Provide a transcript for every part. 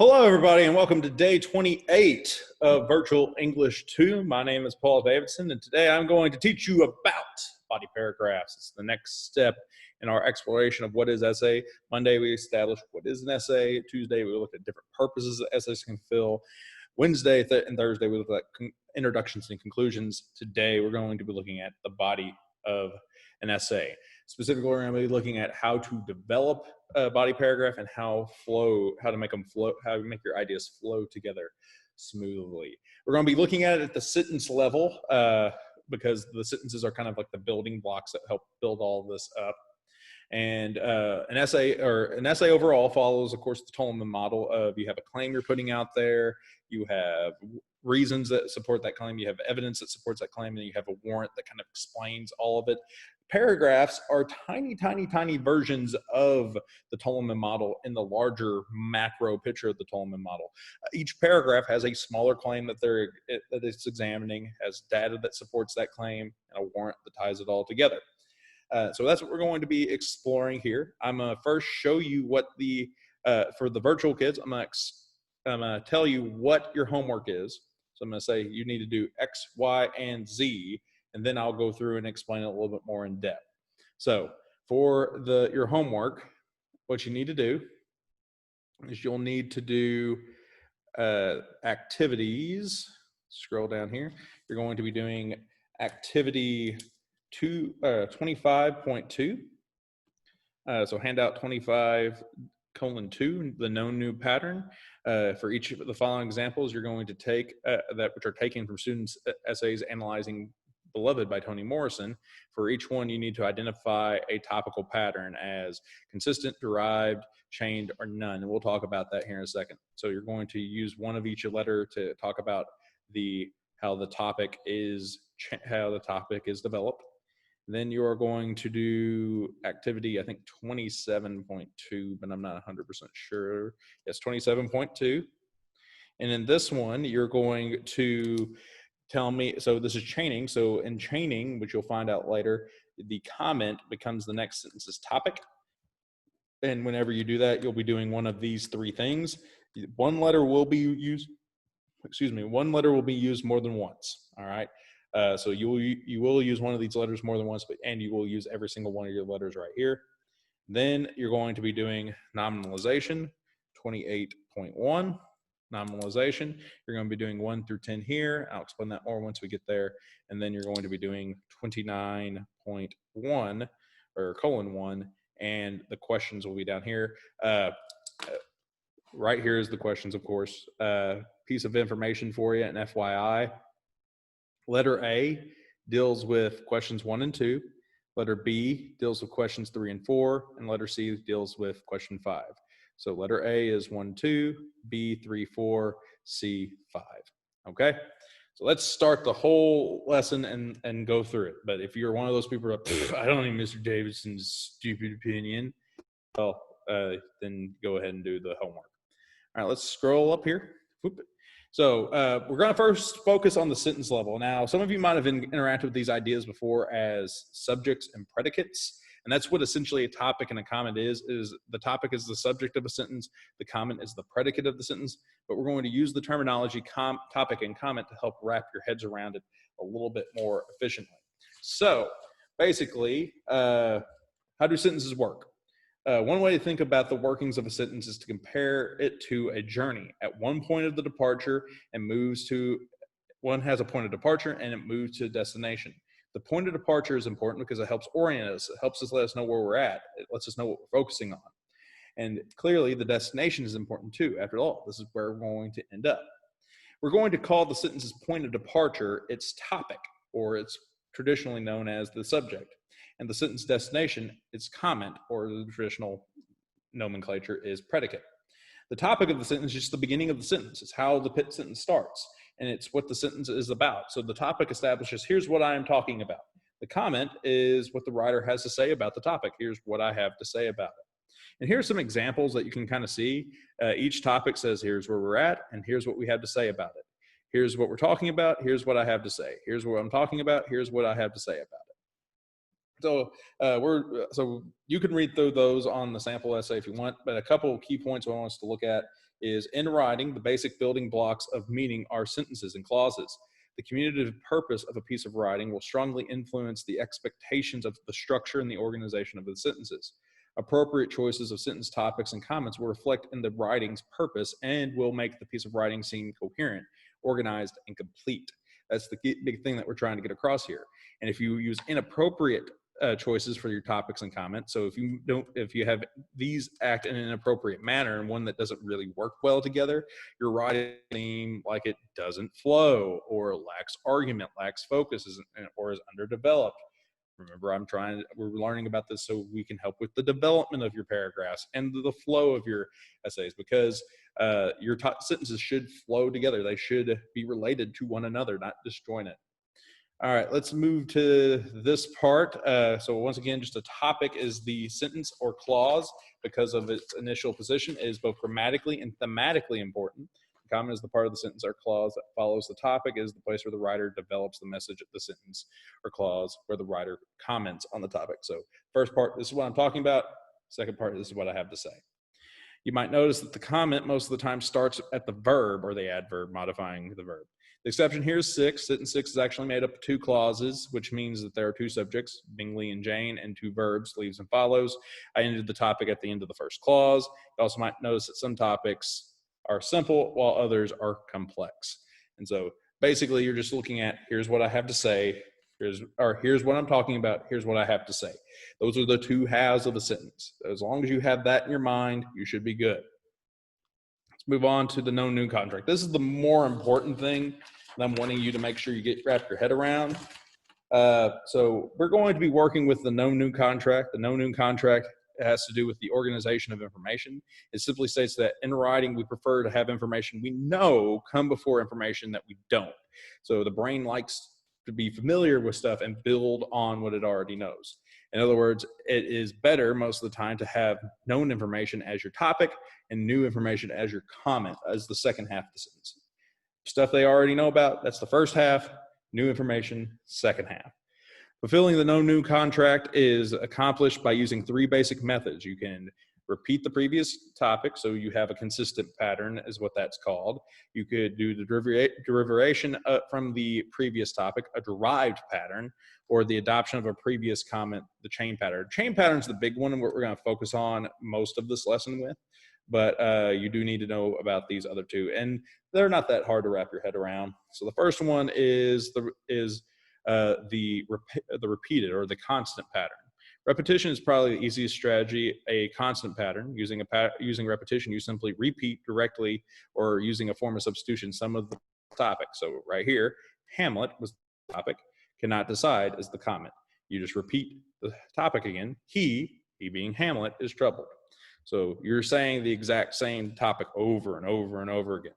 Hello, everybody, and welcome to day 28 of Virtual English 2. My name is Paul Davidson, and today I'm going to teach you about body paragraphs. It's the next step in our exploration of what is essay. Monday, we established what is an essay. Tuesday, we looked at different purposes that essays can fill. Wednesday and Thursday, we looked at introductions and conclusions. Today, we're going to be looking at the body of an essay. Specifically, we're going to be looking at how to develop a body paragraph and how to make them flow, how to make your ideas flow together smoothly. We're going to be looking at it at the sentence level because the sentences are kind of like the building blocks that help build all of this up. And an essay overall follows, of course, the Tolman model of you have a claim you're putting out there, you have reasons that support that claim, you have evidence that supports that claim, and you have a warrant that kind of explains all of it. Paragraphs are tiny, tiny, tiny versions of the Tolman model in the larger macro picture of the Tolman model. Each paragraph has a smaller claim that it's examining, has data that supports that claim, and a warrant that ties it all together. So that's what we're going to be exploring here. I'm going to first show you what for the virtual kids, I'm going to tell you what your homework is. So I'm going to say you need to do X, Y, and Z, and then I'll go through and explain it a little bit more in depth. So for your homework, what you need to do is you'll need to do activities. Scroll down here. You're going to be doing activity 25.2. So handout 25:2, the known new pattern. For each of the following examples, you're going to take which are taken from students' essays analyzing Beloved by Toni Morrison. For each one, you need to identify a topical pattern as consistent, derived, chained, or none. And we'll talk about that here in a second. So you're going to use one of each letter to talk about how the topic is developed. Then you are going to do activity, I think 27.2, but I'm not 100% sure. Yes, 27.2. And in this one, you're going to tell me, so this is chaining. So in chaining, which you'll find out later, the comment becomes the next sentence's topic. And whenever you do that, you'll be doing one of these three things. One letter will be used more than once, all right? So you will use one of these letters more than once, and you will use every single one of your letters right here. Then you're going to be doing nominalization, 28.1. Nominalization, you're going to be doing 1 through 10 here. I'll explain that more once we get there. And then you're going to be doing 29.1 or :1, and the questions will be down here. Right here is the questions, of course. Piece of information for you, an FYI. Letter A deals with questions 1 and 2. Letter B deals with questions 3 and 4, and letter C deals with question 5. So letter A is 1, 2, B, 3, 4, C, 5. Okay? So let's start the whole lesson and go through it. But if you're one of those people who are, I don't need Mr. Davidson's stupid opinion, well, then go ahead and do the homework. All right, let's scroll up here. Whoop. So we're going to first focus on the sentence level. Now, some of you might have interacted with these ideas before as subjects and predicates. And that's what essentially a topic and a comment is the topic is the subject of a sentence, the comment is the predicate of the sentence, but we're going to use the terminology topic and comment to help wrap your heads around it a little bit more efficiently. So basically, how do sentences work? One way to think about the workings of a sentence is to compare it to a journey. At one point of the departure and one has a point of departure and it moves to a destination. The point of departure is important because it helps orient us. It helps us let us know where we're at. It lets us know what we're focusing on. And clearly the destination is important too. After all, this is where we're going to end up. We're going to call the sentence's point of departure its topic, or it's traditionally known as the subject. And the sentence destination, its comment, or the traditional nomenclature is predicate. The topic of the sentence is just the beginning of the sentence. It's how the sentence starts, and it's what the sentence is about. So the topic establishes, here's what I am talking about. The comment is what the writer has to say about the topic. Here's what I have to say about it. And here's some examples that you can kind of see. Each topic says, here's where we're at, and here's what we have to say about it. Here's what we're talking about. Here's what I have to say. Here's what I'm talking about. Here's what I have to say about it. So so you can read through those on the sample essay if you want, but a couple of key points I want us to look at is in writing, the basic building blocks of meaning are sentences and clauses. The communicative purpose of a piece of writing will strongly influence the expectations of the structure and the organization of the sentences. Appropriate choices of sentence topics and comments will reflect in the writing's purpose and will make the piece of writing seem coherent, organized, and complete. That's the big thing that we're trying to get across here. And if you use inappropriate choices for your topics and comments, so if you have these act in an inappropriate manner and one that doesn't really work well together, your writing seems like it doesn't flow or lacks argument, lacks focus, or is underdeveloped. Remember, we're learning about this so we can help with the development of your paragraphs and the flow of your essays, because your sentences should flow together. They should be related to one another, not disjointed. All right, let's move to this part. So once again, just a topic is the sentence or clause because of its initial position is both grammatically and thematically important. The comment is the part of the sentence or clause that follows the topic, is the place where the writer develops the message of the sentence or clause where the writer comments on the topic. So first part, this is what I'm talking about. Second part, this is what I have to say. You might notice that the comment most of the time starts at the verb or the adverb modifying the verb. The exception here is 6. Sentence 6 is actually made up of 2 clauses, which means that there are 2 subjects, Bingley and Jane, and 2 verbs, leaves and follows. I ended the topic at the end of the first clause. You also might notice that some topics are simple while others are complex. And so basically you're just looking at, here's what I have to say, here's what I'm talking about, here's what I have to say. Those are the 2 halves of a sentence. As long as you have that in your mind, you should be good. Let's move on to the known new contract. This is the more important thing that I'm wanting you to make sure you wrap your head around. So we're going to be working with the known new contract. The known new contract has to do with the organization of information. It simply states that in writing, we prefer to have information we know come before information that we don't. So the brain likes to be familiar with stuff and build on what it already knows. In other words, it is better most of the time to have known information as your topic and new information as your comment, as the second half of the sentence. Stuff they already know about, that's the first half. New information, second half. Fulfilling the known new contract is accomplished by using 3 basic methods. You can repeat the previous topic, so you have a consistent pattern is what that's called. You could do the derivation from the previous topic, a derived pattern, or the adoption of a previous comment, the chain pattern. Chain pattern is the big one and what we're going to focus on most of this lesson with, but you do need to know about these other 2, and they're not that hard to wrap your head around. So the first one is the repeated or the constant pattern. Repetition is probably the easiest strategy. A constant pattern, using repetition, you simply repeat directly or using a form of substitution some of the topic. So right here, Hamlet was the topic, cannot decide is the comment. You just repeat the topic again. He being Hamlet, is troubled. So you're saying the exact same topic over and over and over again.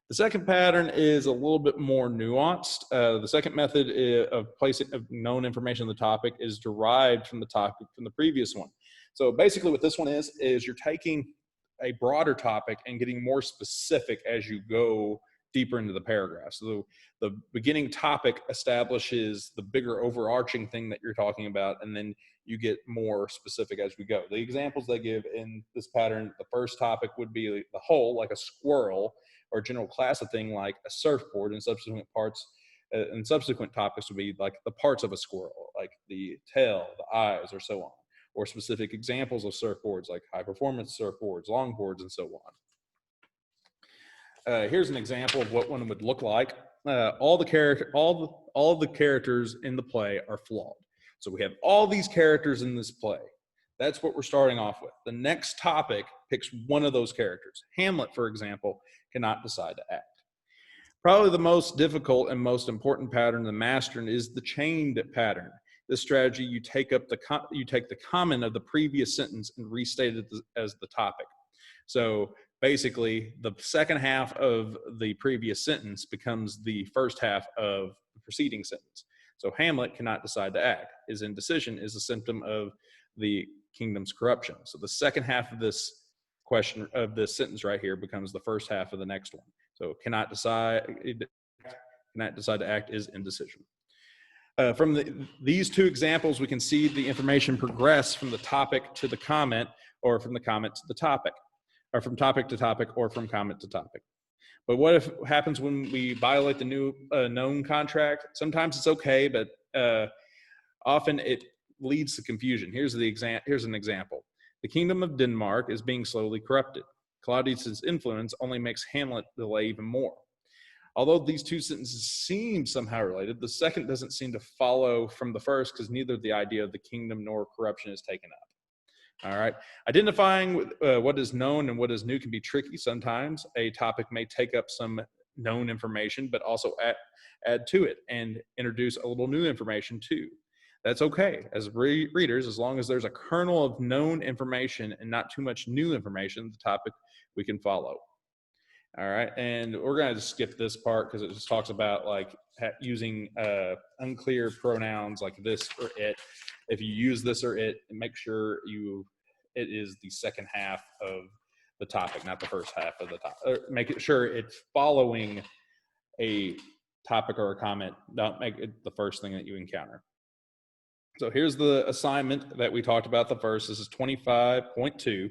The second pattern is a little bit more nuanced. The second method of placing of known information on the topic is derived from the topic from the previous one. So basically what this one is you're taking a broader topic and getting more specific as you go deeper into the paragraph. So the beginning topic establishes the bigger overarching thing that you're talking about, and then you get more specific as we go. The examples they give in this pattern, the first topic would be the whole, like a squirrel, or general class of thing like a surfboard, and subsequent parts and subsequent topics would be like the parts of a squirrel, like the tail, the eyes, or so on, or specific examples of surfboards like high performance surfboards, longboards, and so on. Here's an example of what one would look like. All of the characters in the play are flawed. So we have all these characters in this play. That's what we're starting off with. The next topic picks one of those characters. Hamlet, for example, cannot decide to act. Probably the most difficult and most important pattern to master is the chained pattern. This strategy, you take the comment of the previous sentence and restate it as the topic. So basically, the second half of the previous sentence becomes the first half of the preceding sentence. So Hamlet cannot decide to act. His indecision is a symptom of the kingdom's corruption. So the second half of this question of this sentence right here becomes the first half of the next one. So cannot decide to act is indecision. From these 2 examples, we can see the information progress from the topic to the comment, or from the comment to the topic. or from topic to topic, or from comment to topic. But what if happens when we violate the new known contract? Sometimes it's okay, but often it leads to confusion. Here's an example. The kingdom of Denmark is being slowly corrupted. Claudius's influence only makes Hamlet delay even more. Although these two sentences seem somehow related, the second doesn't seem to follow from the first because neither the idea of the kingdom nor corruption is taken up. All right. Identifying what is known and what is new can be tricky. Sometimes a topic may take up some known information, but also add to it and introduce a little new information too. That's okay as readers, as long as there's a kernel of known information and not too much new information, the topic we can follow. All right, and we're going to just skip this part because it just talks about like using unclear pronouns like this or it. If you use this or it, make sure it is the second half of the topic, not the first half of the topic. Make sure it's following a topic or a comment. Don't make it the first thing that you encounter. So here's the assignment that we talked about the first. This is 25.2.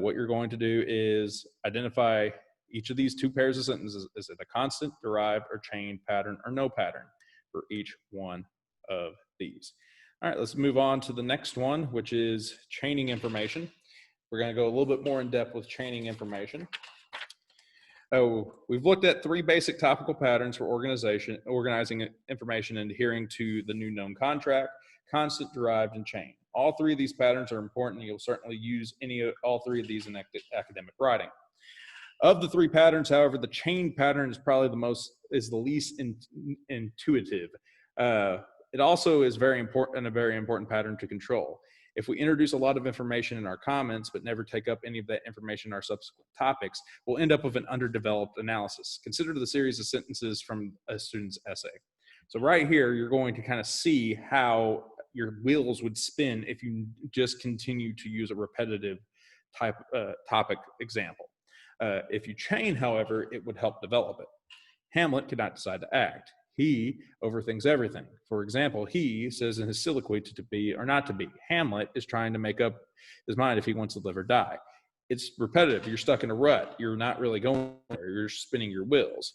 What you're going to do is identify each of these two pairs of sentences. Is it a constant, derived, or chained pattern, or no pattern for each one of these? All right, let's move on to the next one, which is chaining information. We're going to go a little bit more in depth with chaining information. We've looked at three basic topical patterns for organizing information and adhering to the new known contract: constant, derived, and chain. All three of these patterns are important, and you'll certainly use all three of these in academic writing. Of the three patterns, however, the chain pattern is probably the least intuitive. It also is very important, a very important pattern to control. If we introduce a lot of information in our comments, but never take up any of that information in our subsequent topics, we'll end up with an underdeveloped analysis. Consider the series of sentences from a student's essay. So right here, you're going to kind of see how your wheels would spin if you just continue to use a repetitive topic example. If you chain, however, it would help develop it. Hamlet could not decide to act. He overthinks everything. For example, he says in his soliloquy to be or not to be. Hamlet is trying to make up his mind if he wants to live or die. It's repetitive. You're stuck in a rut. You're not really going there. You're spinning your wheels.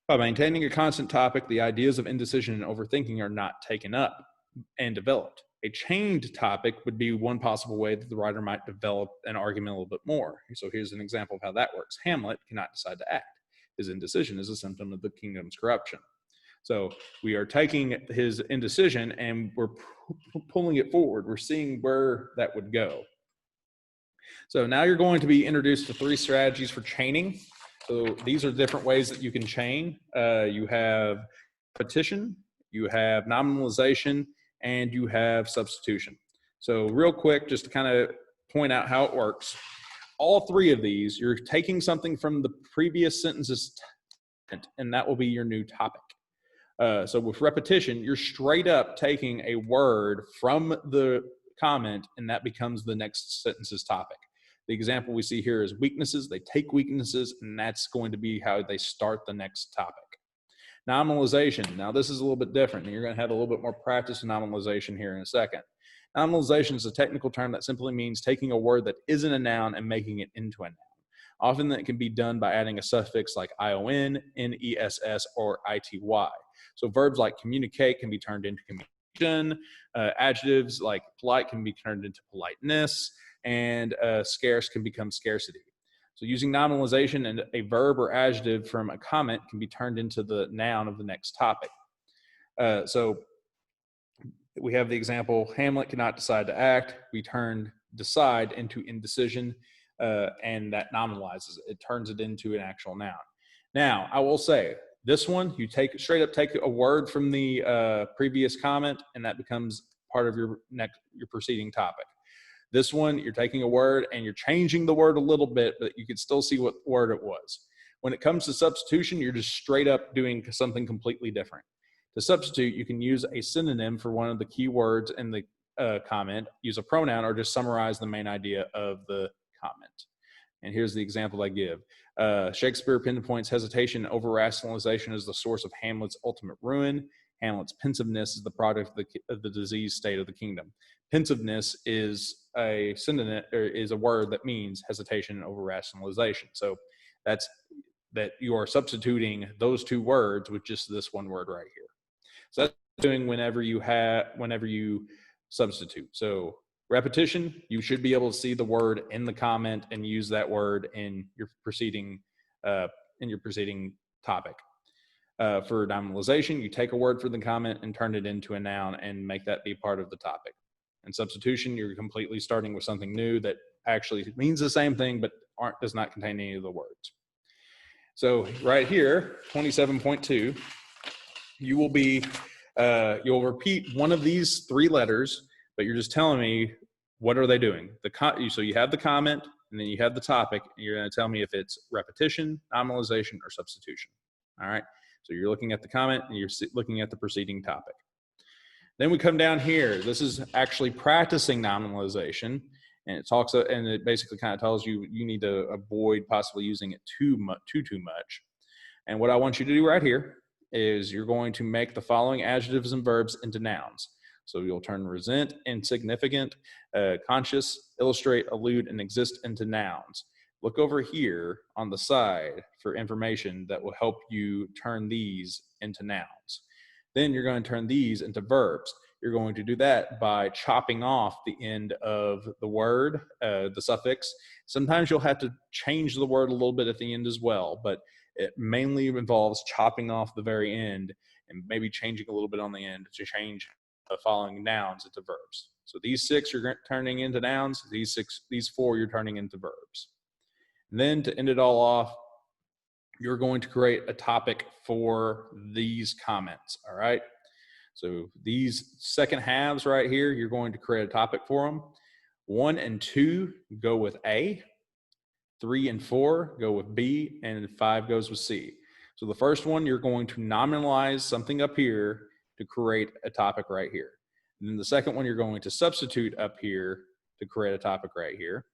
By maintaining a constant topic, the ideas of indecision and overthinking are not taken up and developed. A chained topic would be one possible way that the writer might develop an argument a little bit more. So here's an example of how that works. Hamlet cannot decide to act. His indecision is a symptom of the kingdom's corruption. So we are taking his indecision and we're pulling it forward. We're seeing where that would go. So now you're going to be introduced to three strategies for chaining. So these are different ways that you can chain. You have repetition, you have nominalization, and you have substitution. So real quick, just to kind of point out how it works. All three of these, you're taking something from the previous sentences, and that will be your new topic. So with repetition, you're straight up taking a word from the comment, and that becomes the next sentence's topic. The example we see here is weaknesses. They take weaknesses, and that's going to be how they start the next topic. Nominalization. Now, this is a little bit different, and you're going to have a little bit more practice in nominalization here in a second. Nominalization is a technical term that simply means taking a word that isn't a noun and making it into a noun. Often that can be done by adding a suffix like ion, ness, or ity. So verbs like communicate can be turned into communication. Adjectives like polite can be turned into politeness, and scarce can become scarcity. So using nominalization, and a verb or adjective from a comment can be turned into the noun of the next topic. So we have the example, Hamlet cannot decide to act. We turned decide into indecision, and that nominalizes it. It turns it into an actual noun. Now, I will say, this one, you straight up take a word from the previous comment, and that becomes part of your preceding topic. This one, you're taking a word and you're changing the word a little bit, but you can still see what word it was. When it comes to substitution, you're just straight up doing something completely different. To substitute, you can use a synonym for one of the key words in the comment, use a pronoun, or just summarize the main idea of the comment. And here's the example I give. Shakespeare pinpoints hesitation over rationalization as the source of Hamlet's ultimate ruin. Hamlet's pensiveness is the product of the diseased state of the kingdom. Pensiveness is a synonym, or is a word that means hesitation over rationalization. So that's that you are substituting those two words with just this one word right here. So that's doing whenever you substitute. So repetition, you should be able to see the word in the comment and use that word in your preceding topic. For nominalization, you take a word for the comment and turn it into a noun and make that be part of the topic. And substitution, you're completely starting with something new that actually means the same thing but does not contain any of the words. So right here, 27.2, you'll repeat one of these three letters, but you're just telling me what are they doing. So you have the comment, and then you have the topic, and you're going to tell me if it's repetition, nominalization, or substitution. All right. So you're looking at the comment, and you're looking at the preceding topic. Then we come down here. This is actually practicing nominalization, and it basically kind of tells you need to avoid possibly using it too much. And what I want you to do right here is you're going to make the following adjectives and verbs into nouns. So you'll turn resent, insignificant, conscious, illustrate, allude, and exist into nouns. Look over here on the side for information that will help you turn these into nouns. Then you're going to turn these into verbs. You're going to do that by chopping off the end of the word, the suffix. Sometimes you'll have to change the word a little bit at the end as well, but it mainly involves chopping off the very end and maybe changing a little bit on the end to change the following nouns into verbs. So these 6 you're turning into nouns. These 4 you're turning into verbs. And then to end it all off, you're going to create a topic for these comments, all right? So these second halves right here, you're going to create a topic for them. 1 and 2 go with A, 3 and 4 go with B, and 5 goes with C. So the first one, you're going to nominalize something up here to create a topic right here. And then the second one, you're going to substitute up here to create a topic right here.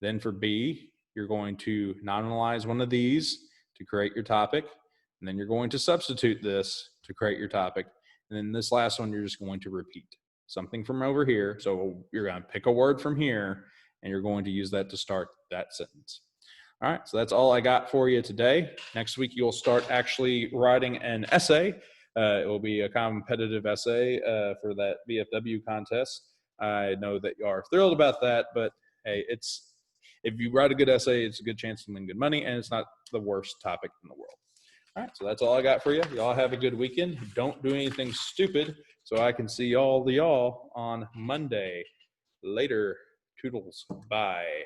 Then for B, you're going to nominalize one of these to create your topic, and then you're going to substitute this to create your topic, and then this last one you're just going to repeat something from over here. So you're going to pick a word from here, and you're going to use that to start that sentence. All right, so that's all I got for you today. Next week you'll start actually writing an essay. It will be a competitive essay for that VFW contest. I know that you are thrilled about that, but hey, if you write a good essay, it's a good chance to win good money, and it's not the worst topic in the world. All right, so that's all I got for you. Y'all have a good weekend. Don't do anything stupid so I can see y'all on Monday. Later. Toodles. Bye.